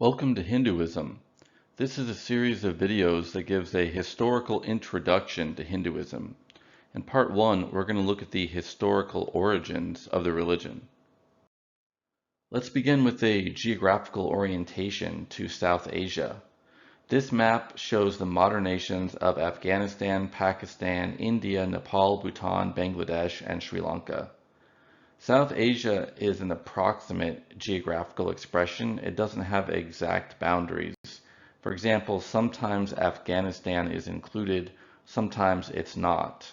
Welcome to Hinduism. This is a series of videos that gives a historical introduction to Hinduism. In part 1, we're going to look at the historical origins of the religion. Let's begin with a geographical orientation to South Asia. This map shows the modern nations of Afghanistan, Pakistan, India, Nepal, Bhutan, Bangladesh, and Sri Lanka. South Asia is an approximate geographical expression. It doesn't have exact boundaries. For example, sometimes Afghanistan is included, sometimes it's not.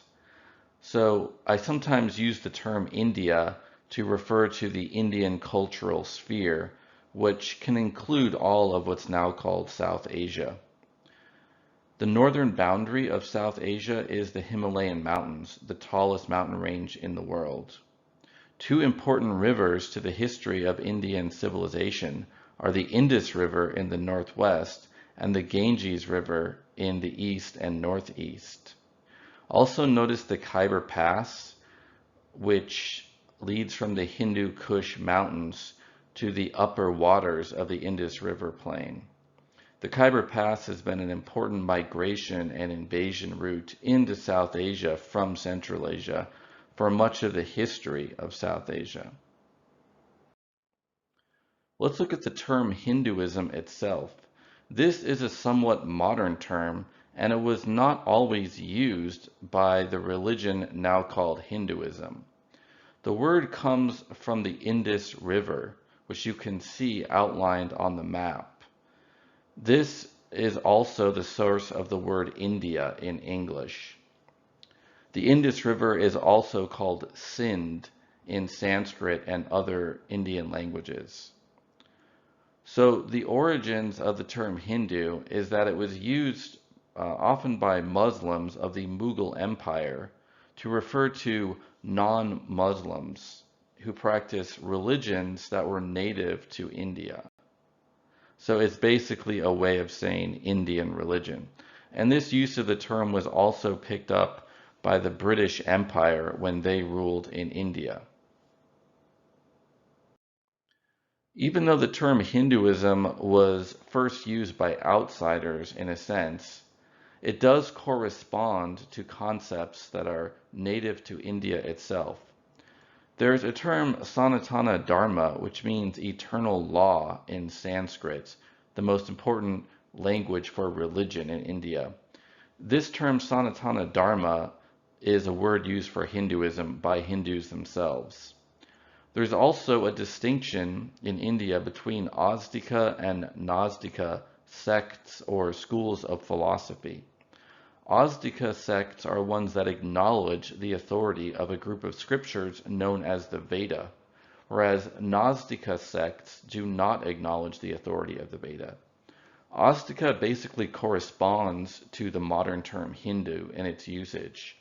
So I sometimes use the term India to refer to the Indian cultural sphere, which can include all of what's now called South Asia. The northern boundary of South Asia is the Himalayan mountains, the tallest mountain range in the world. Two important rivers to the history of Indian civilization are the Indus River in the northwest and the Ganges River in the east and northeast. Also notice the Khyber Pass, which leads from the Hindu Kush Mountains to the upper waters of the Indus River plain. The Khyber Pass has been an important migration and invasion route into South Asia from Central Asia for much of the history of South Asia. Let's look at the term Hinduism itself. This is a somewhat modern term, and it was not always used by the religion now called Hinduism. The word comes from the Indus River, which you can see outlined on the map. This is also the source of the word India in English. The Indus River is also called Sindh in Sanskrit and other Indian languages. So the origins of the term Hindu is that it was used often by Muslims of the Mughal Empire to refer to non-Muslims who practice religions that were native to India. So it's basically a way of saying Indian religion. And this use of the term was also picked up by the British Empire when they ruled in India. Even though the term Hinduism was first used by outsiders in a sense, it does correspond to concepts that are native to India itself. There's a term Sanatana Dharma, which means eternal law in Sanskrit, the most important language for religion in India. This term Sanatana Dharma is a word used for Hinduism by Hindus themselves. There's also a distinction in India between Astika and Nastika sects or schools of philosophy. Astika sects are ones that acknowledge the authority of a group of scriptures known as the Veda, whereas Nastika sects do not acknowledge the authority of the Veda. Astika basically corresponds to the modern term Hindu in its usage.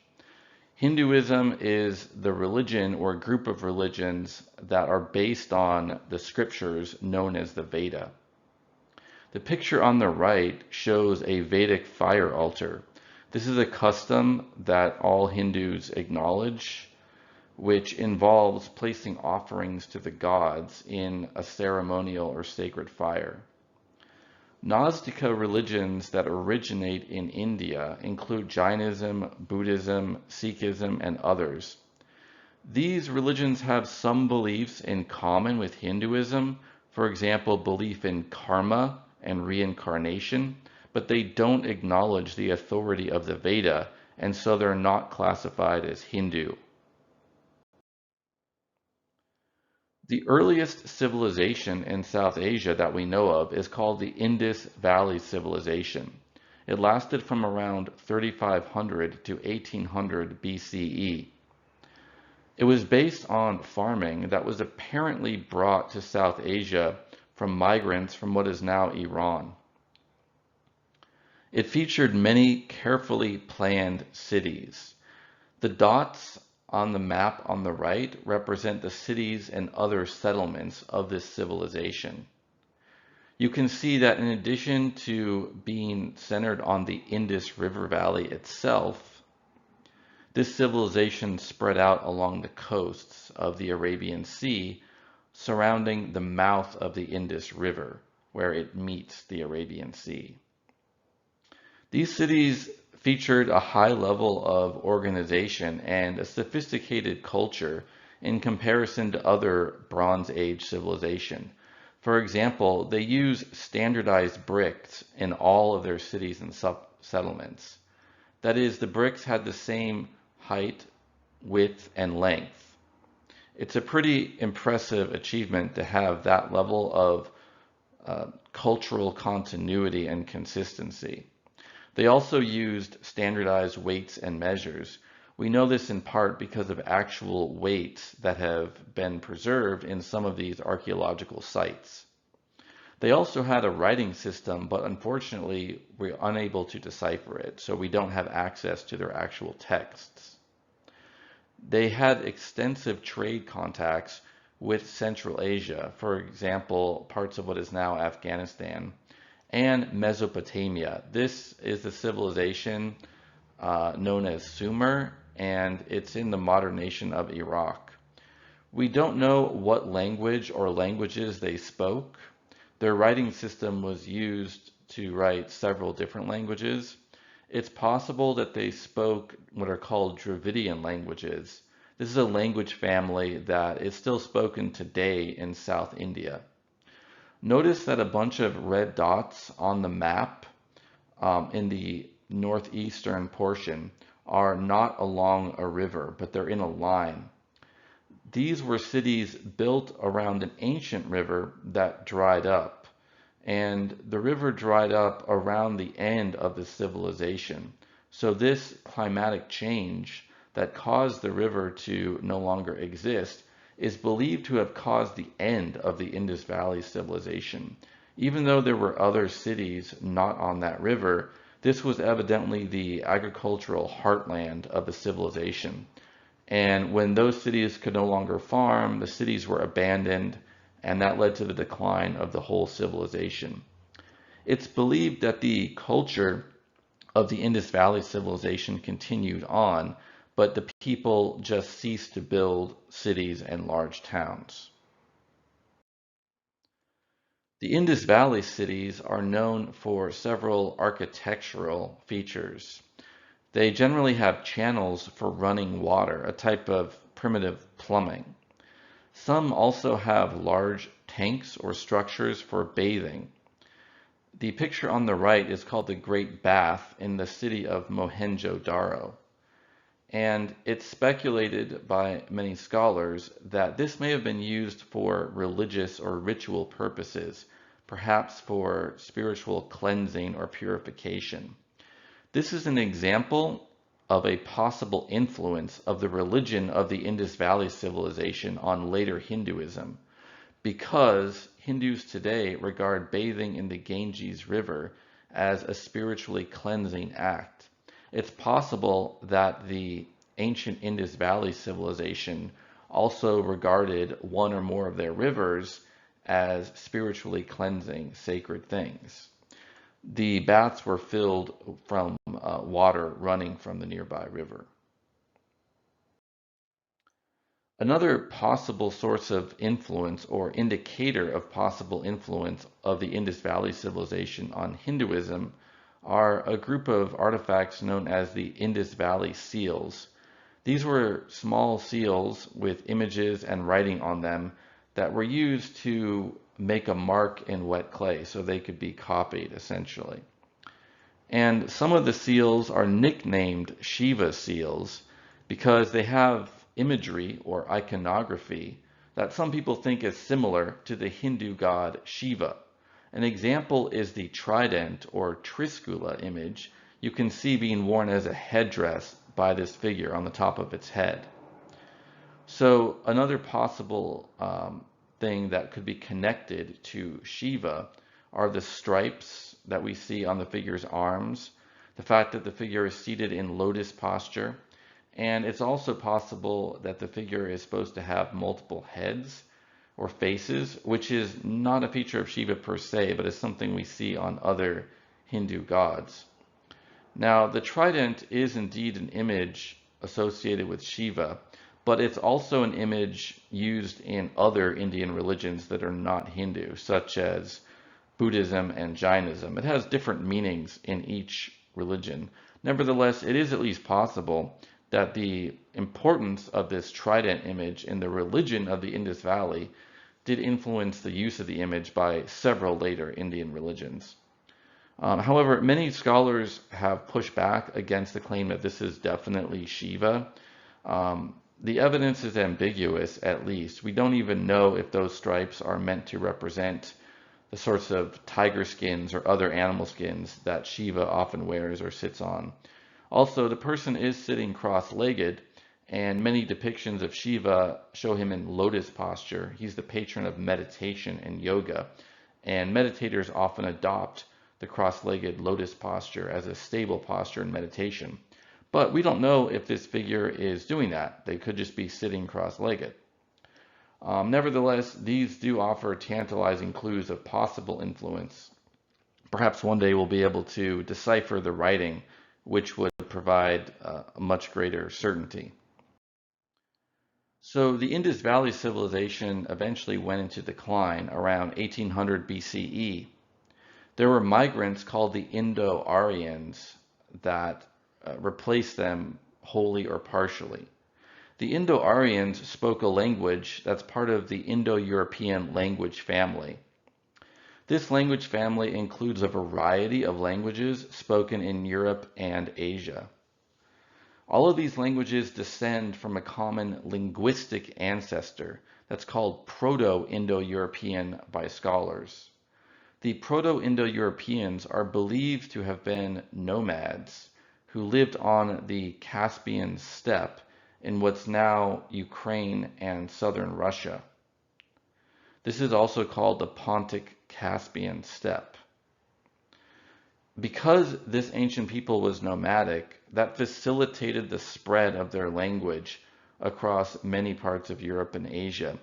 Hinduism is the religion or group of religions that are based on the scriptures known as the Veda. The picture on the right shows a Vedic fire altar. This is a custom that all Hindus acknowledge, which involves placing offerings to the gods in a ceremonial or sacred fire. Nastika religions that originate in India include Jainism, Buddhism, Sikhism, and others. These religions have some beliefs in common with Hinduism, for example, belief in karma and reincarnation, but they don't acknowledge the authority of the Veda, and so they're not classified as Hindu. The earliest civilization in South Asia that we know of is called the Indus Valley Civilization. It lasted from around 3500 to 1800 BCE. It was based on farming that was apparently brought to South Asia from migrants from what is now Iran. It featured many carefully planned cities. The dots on the map on the right represent the cities and other settlements of this civilization. You can see that in addition to being centered on the Indus River Valley itself, this civilization spread out along the coasts of the Arabian Sea surrounding the mouth of the Indus River, where it meets the Arabian Sea. These cities featured a high level of organization and a sophisticated culture in comparison to other Bronze Age civilization. For example, they use standardized bricks in all of their cities and settlements. That is, the bricks had the same height, width, and length. It's a pretty impressive achievement to have that level of cultural continuity and consistency. They also used standardized weights and measures. We know this in part because of actual weights that have been preserved in some of these archaeological sites. They also had a writing system, but unfortunately we're unable to decipher it, so we don't have access to their actual texts. They had extensive trade contacts with Central Asia, for example, parts of what is now Afghanistan, and Mesopotamia. This is the civilization known as Sumer, and it's in the modern nation of Iraq. We don't know what language or languages they spoke. Their writing system was used to write several different languages. It's possible that they spoke what are called Dravidian languages. This is a language family that is still spoken today in South India. Notice that a bunch of red dots on the map in the northeastern portion are not along a river, but they're in a line. These were cities built around an ancient river that dried up, and the river dried up around the end of the civilization. So this climatic change that caused the river to no longer exist is believed to have caused the end of the Indus Valley Civilization. Even though there were other cities not on that river, this was evidently the agricultural heartland of the civilization. And when those cities could no longer farm, the cities were abandoned, and that led to the decline of the whole civilization. It's believed that the culture of the Indus Valley Civilization continued on, but the people just ceased to build cities and large towns. The Indus Valley cities are known for several architectural features. They generally have channels for running water, a type of primitive plumbing. Some also have large tanks or structures for bathing. The picture on the right is called the Great Bath in the city of Mohenjo-Daro. And it's speculated by many scholars that this may have been used for religious or ritual purposes, perhaps for spiritual cleansing or purification. This is an example of a possible influence of the religion of the Indus Valley Civilization on later Hinduism, because Hindus today regard bathing in the Ganges River as a spiritually cleansing act. It's possible that the ancient Indus Valley Civilization also regarded one or more of their rivers as spiritually cleansing sacred things. The baths were filled from water running from the nearby river. Another possible source of influence or indicator of possible influence of the Indus Valley Civilization on Hinduism are a group of artifacts known as the Indus Valley seals. These were small seals with images and writing on them that were used to make a mark in wet clay so they could be copied essentially. And some of the seals are nicknamed Shiva seals because they have imagery or iconography that some people think is similar to the Hindu god Shiva. An example is the trident or Triskula image you can see being worn as a headdress by this figure on the top of its head. So another possible thing that could be connected to Shiva are the stripes that we see on the figure's arms, the fact that the figure is seated in lotus posture, and it's also possible that the figure is supposed to have multiple heads or faces, which is not a feature of Shiva per se, but is something we see on other Hindu gods. Now, the trident is indeed an image associated with Shiva, but it's also an image used in other Indian religions that are not Hindu, such as Buddhism and Jainism. It has different meanings in each religion. Nevertheless, it is at least possible that the importance of this trident image in the religion of the Indus Valley did influence the use of the image by several later Indian religions. However, many scholars have pushed back against the claim that this is definitely Shiva. The evidence is ambiguous, at least. We don't even know if those stripes are meant to represent the sorts of tiger skins or other animal skins that Shiva often wears or sits on. Also, the person is sitting cross-legged, and many depictions of Shiva show him in lotus posture. He's the patron of meditation and yoga, and meditators often adopt the cross-legged lotus posture as a stable posture in meditation. But we don't know if this figure is doing that. They could just be sitting cross-legged. Nevertheless, these do offer tantalizing clues of possible influence. Perhaps one day we'll be able to decipher the writing, which would provide a much greater certainty. So the Indus Valley Civilization eventually went into decline around 1800 BCE. There were migrants called the Indo-Aryans that replaced them wholly or partially. The Indo-Aryans spoke a language that's part of the Indo-European language family. This language family includes a variety of languages spoken in Europe and Asia. All of these languages descend from a common linguistic ancestor that's called Proto-Indo-European by scholars. The Proto-Indo-Europeans are believed to have been nomads who lived on the Caspian steppe in what's now Ukraine and southern Russia. This is also called the Pontic-Caspian steppe. Because this ancient people was nomadic, that facilitated the spread of their language across many parts of Europe and Asia.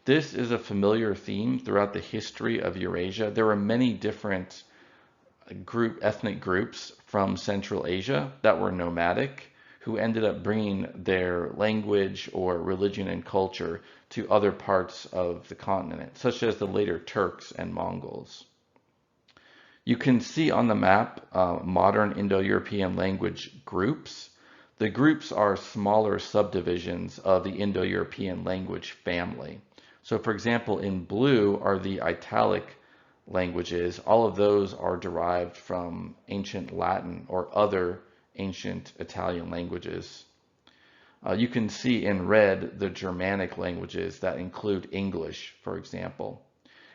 This is a familiar theme throughout the history of Eurasia. There were many different ethnic groups from Central Asia that were nomadic, who ended up bringing their language or religion and culture to other parts of the continent, such as the later Turks and Mongols. You can see on the map modern Indo-European language groups. The groups are smaller subdivisions of the Indo-European language family. So for example, in blue are the Italic languages. All of those are derived from ancient Latin or other ancient Italian languages. You can see in red the Germanic languages that include English, for example.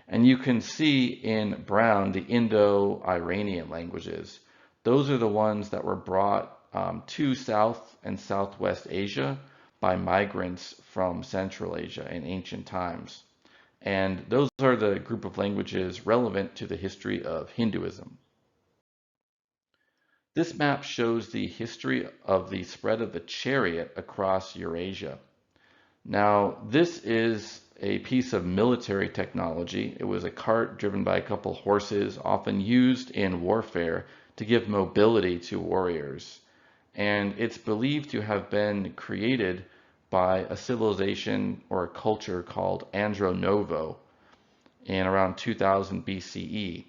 And you can see in brown the Indo-Iranian languages. Those are the ones that were brought to South and Southwest Asia by migrants from Central Asia in ancient times. And those are the group of languages relevant to the history of Hinduism. This map shows the history of the spread of the chariot across Eurasia. Now, this is a piece of military technology. It was a cart driven by a couple horses, often used in warfare to give mobility to warriors. And it's believed to have been created by a civilization or a culture called Andronovo in around 2000 BCE.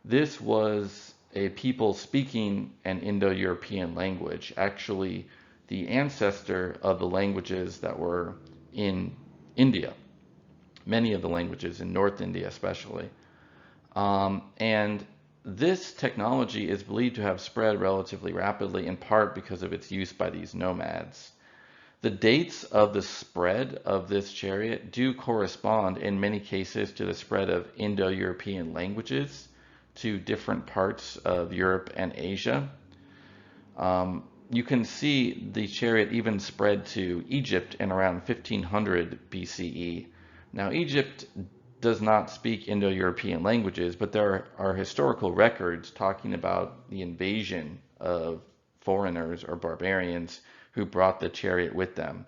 This was a people speaking an Indo-European language, actually the ancestor of the languages that were in India, many of the languages in North India especially. And this technology is believed to have spread relatively rapidly, in part because of its use by these nomads. The dates of the spread of this chariot do correspond in many cases to the spread of Indo-European languages to different parts of Europe and Asia. You can see the chariot even spread to Egypt in around 1500 BCE. Now, Egypt does not speak Indo-European languages, but there are historical records talking about the invasion of foreigners or barbarians who brought the chariot with them.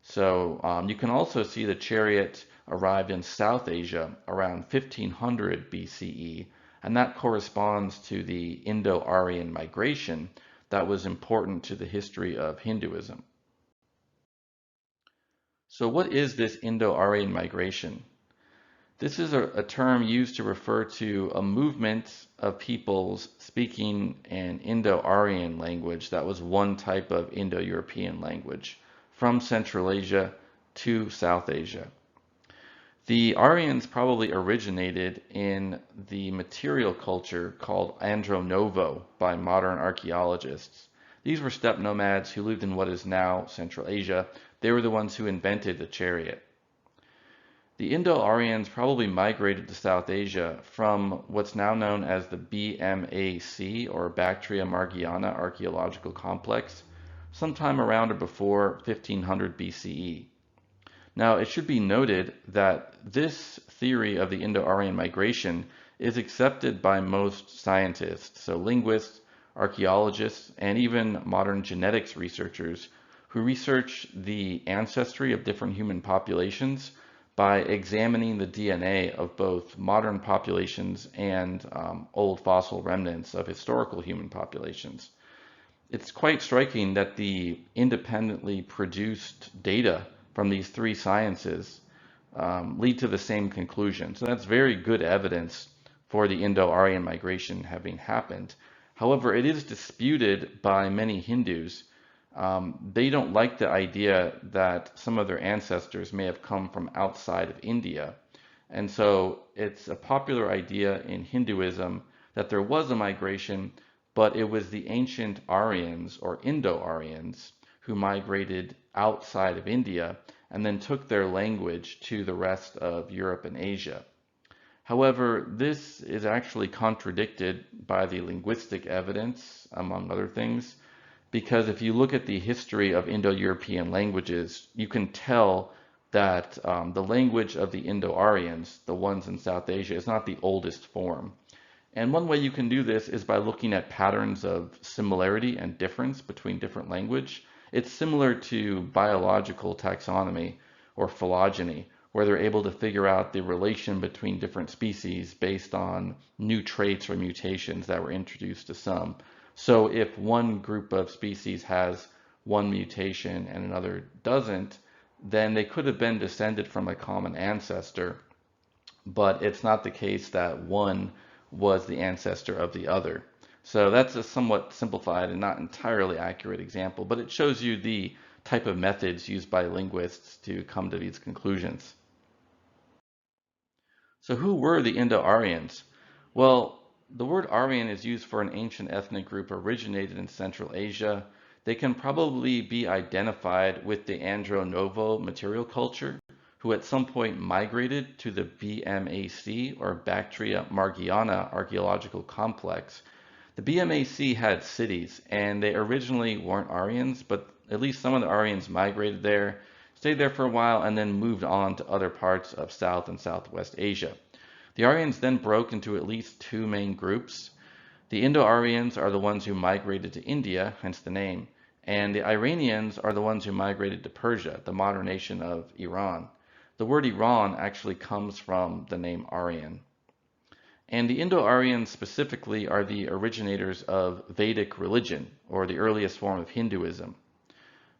So you can also see the chariot arrived in South Asia around 1500 BCE, and that corresponds to the Indo-Aryan migration that was important to the history of Hinduism. So what is this Indo-Aryan migration? This is a term used to refer to a movement of peoples speaking an Indo-Aryan language that was one type of Indo-European language from Central Asia to South Asia. The Aryans probably originated in the material culture called Andronovo by modern archaeologists. These were steppe nomads who lived in what is now Central Asia. They were the ones who invented the chariot. The Indo-Aryans probably migrated to South Asia from what's now known as the BMAC, or Bactria Margiana archaeological complex, sometime around or before 1500 BCE. Now, it should be noted that this theory of the Indo-Aryan migration is accepted by most scientists, so linguists, archaeologists, and even modern genetics researchers who research the ancestry of different human populations by examining the DNA of both modern populations and old fossil remnants of historical human populations. It's quite striking that the independently produced data from these three sciences lead to the same conclusion. So that's very good evidence for the Indo-Aryan migration having happened. However, it is disputed by many Hindus. They don't like the idea that some of their ancestors may have come from outside of India. And so it's a popular idea in Hinduism that there was a migration, but it was the ancient Aryans or Indo-Aryans who migrated outside of India and then took their language to the rest of Europe and Asia. However, this is actually contradicted by the linguistic evidence, among other things, because if you look at the history of Indo-European languages, you can tell that the language of the Indo-Aryans, the ones in South Asia, is not the oldest form. And one way you can do this is by looking at patterns of similarity and difference between different language. It's similar to biological taxonomy or phylogeny, where they're able to figure out the relation between different species based on new traits or mutations that were introduced to some. So if one group of species has one mutation and another doesn't, then they could have been descended from a common ancestor, but it's not the case that one was the ancestor of the other. So that's a somewhat simplified and not entirely accurate example, but it shows you the type of methods used by linguists to come to these conclusions. So who were the Indo-Aryans? Well, the word Aryan is used for an ancient ethnic group originated in Central Asia. They can probably be identified with the Andronovo material culture, who at some point migrated to the BMAC, or Bactria Margiana archaeological complex. The BMAC had cities, and they originally weren't Aryans, but at least some of the Aryans migrated there, stayed there for a while, and then moved on to other parts of South and Southwest Asia. The Aryans then broke into at least two main groups. The Indo-Aryans are the ones who migrated to India, hence the name, and the Iranians are the ones who migrated to Persia, the modern nation of Iran. The word Iran actually comes from the name Aryan. And the Indo-Aryans specifically are the originators of Vedic religion, or the earliest form of Hinduism.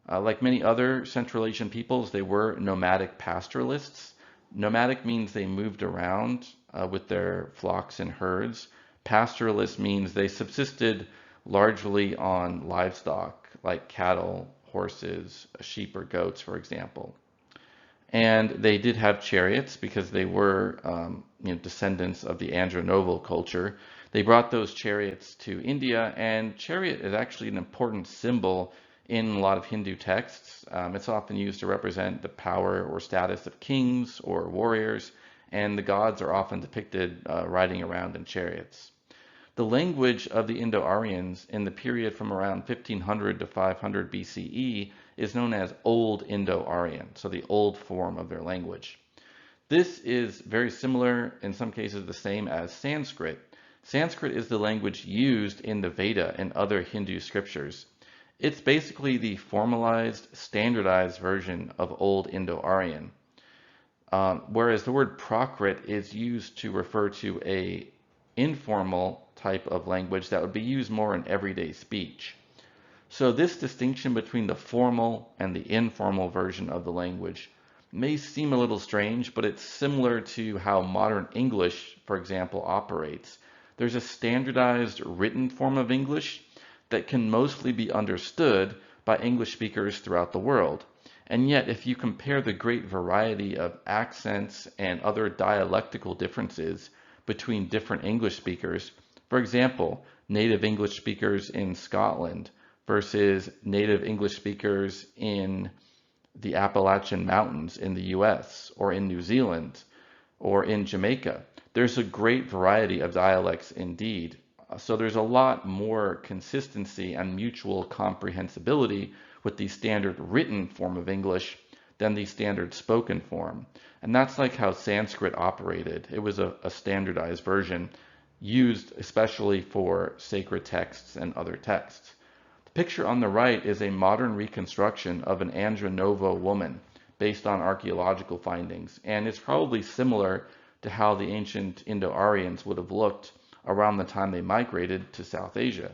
Like many other Central Asian peoples, they were nomadic pastoralists. Nomadic means they moved around with their flocks and herds. Pastoralist means they subsisted largely on livestock, like cattle, horses, sheep, or goats, for example. And they did have chariots because they were descendants of the Andronovo culture. They brought those chariots to India, and chariot is actually an important symbol in a lot of Hindu texts. It's often used to represent the power or status of kings or warriors, and the gods are often depicted riding around in chariots. The language of the Indo-Aryans in the period from around 1500 to 500 BCE is known as Old Indo-Aryan, so the old form of their language. This is very similar, in some cases the same as Sanskrit. Sanskrit is the language used in the Veda and other Hindu scriptures. It's basically the formalized, standardized version of Old Indo-Aryan, whereas the word Prakrit is used to refer to a informal type of language that would be used more in everyday speech. So this distinction between the formal and the informal version of the language may seem a little strange, but it's similar to how modern English, for example, operates. There's a standardized written form of English that can mostly be understood by English speakers throughout the world. And yet, if you compare the great variety of accents and other dialectical differences between different English speakers, for example, native English speakers in Scotland versus native English speakers in the Appalachian Mountains in the US or in New Zealand or in Jamaica, there's a great variety of dialects indeed. So there's a lot more consistency and mutual comprehensibility with the standard written form of English than the standard spoken form. And that's like how Sanskrit operated. It was a standardized version used especially for sacred texts and other texts. The picture on the right is a modern reconstruction of an Andronovo woman based on archaeological findings, and it's probably similar to how the ancient Indo-Aryans would have looked around the time they migrated to South Asia.